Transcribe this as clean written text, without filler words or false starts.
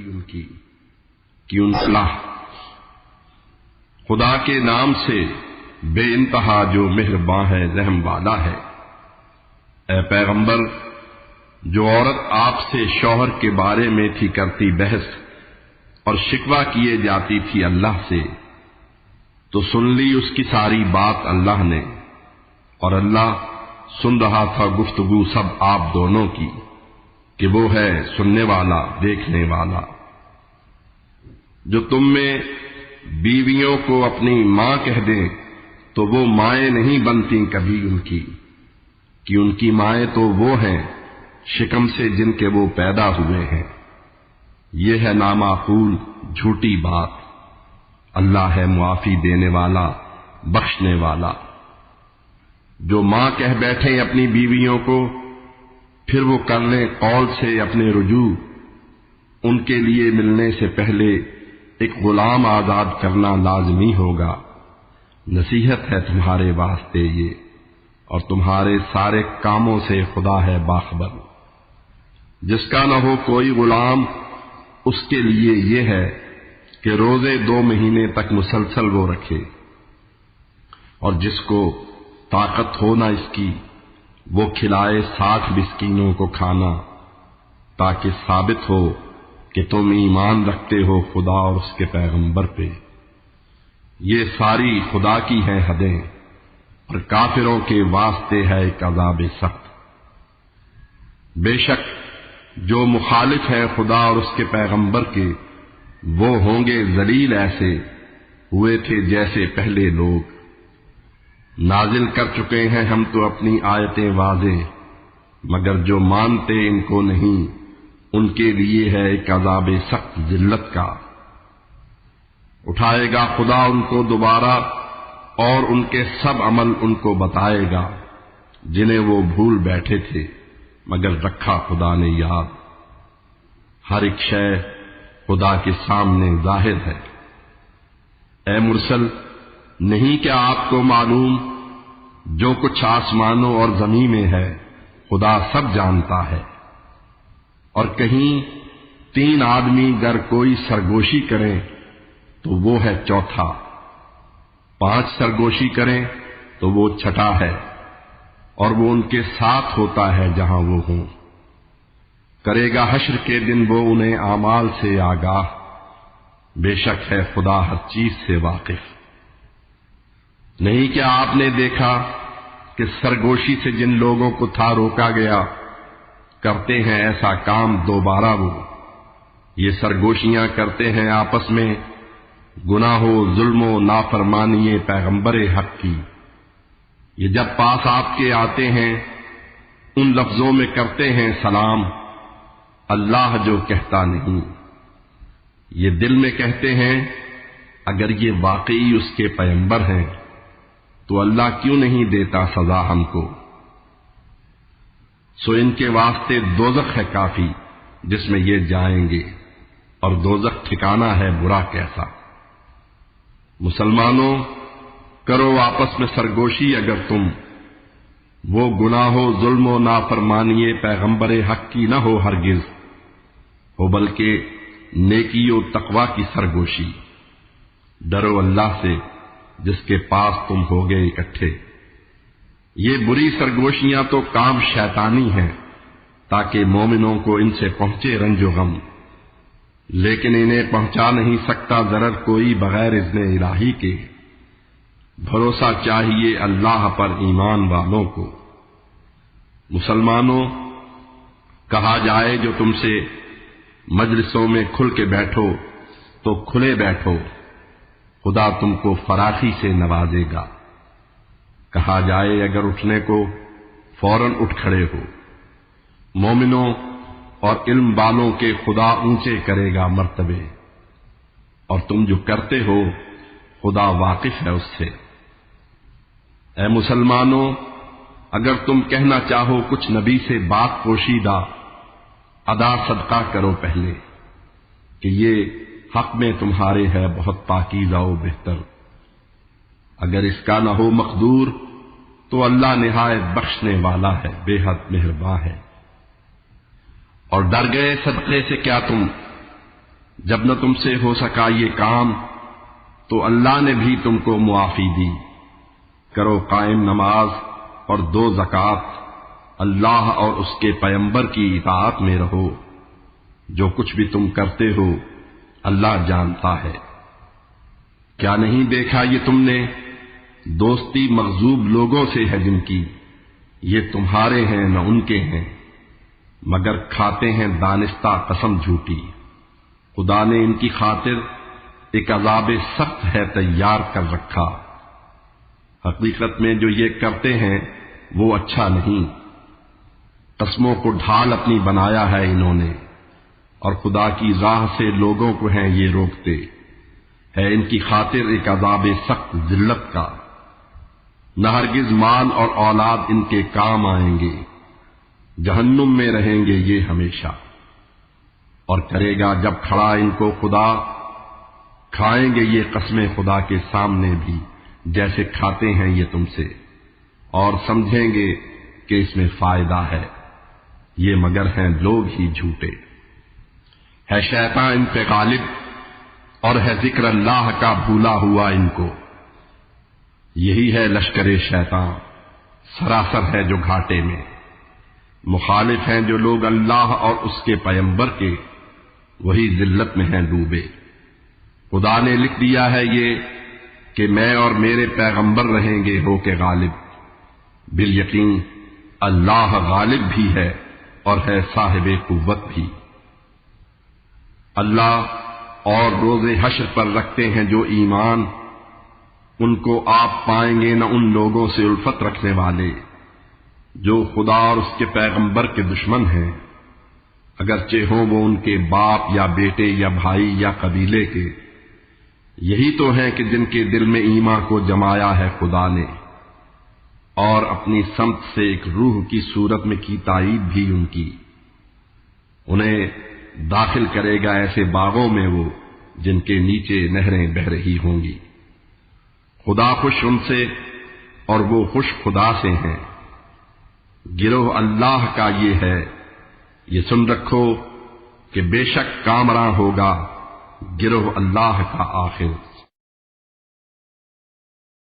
ان کی کہ ان صلاح خدا کے نام سے بے انتہا جو مہرباں ہے رحم والا ہے۔ اے پیغمبر، جو عورت آپ سے شوہر کے بارے میں تھی کرتی بحث اور شکوہ کیے جاتی تھی اللہ سے، تو سن لی اس کی ساری بات اللہ نے، اور اللہ سن رہا تھا گفتگو سب آپ دونوں کی کہ وہ ہے سننے والا دیکھنے والا۔ جو تم میں بیویوں کو اپنی ماں کہہ دیں تو وہ مائیں نہیں بنتی کبھی ان کی، کہ ان کی مائیں تو وہ ہیں شکم سے جن کے وہ پیدا ہوئے ہیں۔ یہ ہے نامعقول جھوٹی بات۔ اللہ ہے معافی دینے والا بخشنے والا۔ جو ماں کہہ بیٹھیں اپنی بیویوں کو، پھر وہ کر لیں قول سے اپنے رجوع، ان کے لیے ملنے سے پہلے ایک غلام آزاد کرنا لازمی ہوگا۔ نصیحت ہے تمہارے واسطے یہ، اور تمہارے سارے کاموں سے خدا ہے باخبر۔ جس کا نہ ہو کوئی غلام، اس کے لیے یہ ہے کہ روزے 2 مہینے تک مسلسل وہ رکھے، اور جس کو طاقت ہو نہ اس کی، وہ کھلائے 60 مسکینوں کو کھانا، تاکہ ثابت ہو کہ تم ایمان رکھتے ہو خدا اور اس کے پیغمبر پہ۔ یہ ساری خدا کی ہیں حدیں، اور کافروں کے واسطے ہے ایک عذاب سخت۔ بے شک جو مخالف ہیں خدا اور اس کے پیغمبر کے، وہ ہوں گے ذلیل، ایسے ہوئے تھے جیسے پہلے لوگ۔ نازل کر چکے ہیں ہم تو اپنی آیتیں واضح، مگر جو مانتے ان کو نہیں، ان کے لیے ہے ایک عذاب سخت ذلت کا۔ اٹھائے گا خدا ان کو دوبارہ، اور ان کے سب عمل ان کو بتائے گا جنہیں وہ بھول بیٹھے تھے، مگر رکھا خدا نے یاد۔ ہر ایک شے خدا کے سامنے ظاہر ہے۔ اے مرسل، نہیں کیا آپ کو معلوم جو کچھ آسمانوں اور زمین میں ہے خدا سب جانتا ہے۔ اور کہیں 3 آدمی گر کوئی سرگوشی کریں تو وہ ہے چوتھا، 5 سرگوشی کریں تو وہ چھٹا ہے، اور وہ ان کے ساتھ ہوتا ہے جہاں وہ ہوں۔ کرے گا حشر کے دن وہ انہیں اعمال سے آگاہ، بے شک ہے خدا ہر چیز سے واقف۔ نہیں کیا آپ نے دیکھا کہ سرگوشی سے جن لوگوں کو تھا روکا گیا، کرتے ہیں ایسا کام دوبارہ وہ۔ یہ سرگوشیاں کرتے ہیں آپس میں، گناہ و ظلم و نافرمانی پیغمبر حق کی۔ یہ جب پاس آپ کے آتے ہیں ان لفظوں میں کرتے ہیں سلام، اللہ جو کہتا نہیں۔ یہ دل میں کہتے ہیں اگر یہ واقعی اس کے پیغمبر ہیں تو اللہ کیوں نہیں دیتا سزا ہم کو۔ سو ان کے واسطے دوزخ ہے کافی جس میں یہ جائیں گے، اور دوزخ ٹھکانہ ہے برا کیسا۔ مسلمانوں، کرو آپس میں سرگوشی اگر تم، وہ گناہ و ظلم و نافرمانی پیغمبر حق کی نہ ہو ہرگز، ہو بلکہ نیکی و تقوی کی سرگوشی۔ ڈرو اللہ سے جس کے پاس تم ہوگے اکٹھے۔ یہ بری سرگوشیاں تو کام شیطانی ہیں تاکہ مومنوں کو ان سے پہنچے رنج و غم، لیکن انہیں پہنچا نہیں سکتا ضرر کوئی بغیر اذن الہی کے۔ بھروسہ چاہیے اللہ پر ایمان والوں کو۔ مسلمانوں، کہا جائے جو تم سے مجلسوں میں کھل کے بیٹھو تو کھلے بیٹھو، خدا تم کو فراخی سے نوازے گا۔ کہا جائے اگر اٹھنے کو فوراً اٹھ کھڑے ہو۔ مومنوں اور علم والوں کے خدا اونچے کرے گا مرتبے، اور تم جو کرتے ہو خدا واقف ہے اس سے۔ اے مسلمانوں، اگر تم کہنا چاہو کچھ نبی سے بات پوشیدہ، ادا صدقہ کرو پہلے، کہ یہ حق میں تمہارے ہے بہت پاکیزہ و بہتر۔ اگر اس کا نہ ہو مقدور تو اللہ نہایت بخشنے والا ہے، بے حد مہرباں ہے۔ اور ڈر گئے صدقے سے کیا تم جب نہ تم سے ہو سکا یہ کام تو اللہ نے بھی تم کو معافی دی۔ کرو قائم نماز اور دو زکوٰۃ، اللہ اور اس کے پیغمبر کی اطاعت میں رہو، جو کچھ بھی تم کرتے ہو اللہ جانتا ہے۔ کیا نہیں دیکھا یہ تم نے دوستی مغضوب لوگوں سے ہے جن کی، یہ تمہارے ہیں نہ ان کے ہیں، مگر کھاتے ہیں دانستہ قسم جھوٹی۔ خدا نے ان کی خاطر ایک عذاب سخت ہے تیار کر رکھا۔ حقیقت میں جو یہ کرتے ہیں وہ اچھا نہیں۔ قسموں کو ڈھال اپنی بنایا ہے انہوں نے، اور خدا کی راہ سے لوگوں کو ہیں یہ روکتے، ہے ان کی خاطر ایک عذاب سخت ذلت کا۔ نہ ہرگز مال اور اولاد ان کے کام آئیں گے، جہنم میں رہیں گے یہ ہمیشہ۔ اور کرے گا جب کھڑا ان کو خدا، کھائیں گے یہ قسمیں خدا کے سامنے بھی جیسے کھاتے ہیں یہ تم سے، اور سمجھیں گے کہ اس میں فائدہ ہے، یہ مگر ہیں لوگ ہی جھوٹے۔ ہے شیطان ان پہ غالب، اور ہے ذکر اللہ کا بھولا ہوا ان کو۔ یہی ہے لشکر شیطان، سراسر ہے جو گھاٹے میں۔ مخالف ہیں جو لوگ اللہ اور اس کے پیغمبر کے، وہی ذلت میں ہیں ڈوبے۔ خدا نے لکھ دیا ہے یہ کہ میں اور میرے پیغمبر رہیں گے ہو کے غالب۔ بالیقین اللہ غالب بھی ہے اور ہے صاحب قوت بھی۔ اللہ اور روز حشر پر رکھتے ہیں جو ایمان، ان کو آپ پائیں گے نہ ان لوگوں سے الفت رکھنے والے جو خدا اور اس کے پیغمبر کے دشمن ہیں، اگرچہ ہوں وہ ان کے باپ یا بیٹے یا بھائی یا قبیلے کے۔ یہی تو ہیں کہ جن کے دل میں ایمان کو جمایا ہے خدا نے، اور اپنی سمت سے ایک روح کی صورت میں کی تائید بھی ان کی۔ انہیں داخل کرے گا ایسے باغوں میں وہ جن کے نیچے نہریں بہہ رہی ہوں گی۔ خدا خوش ان سے اور وہ خوش خدا سے ہیں۔ گروہ اللہ کا یہ ہے، یہ سن رکھو کہ بے شک کامراں ہوگا گروہ اللہ کا آخر۔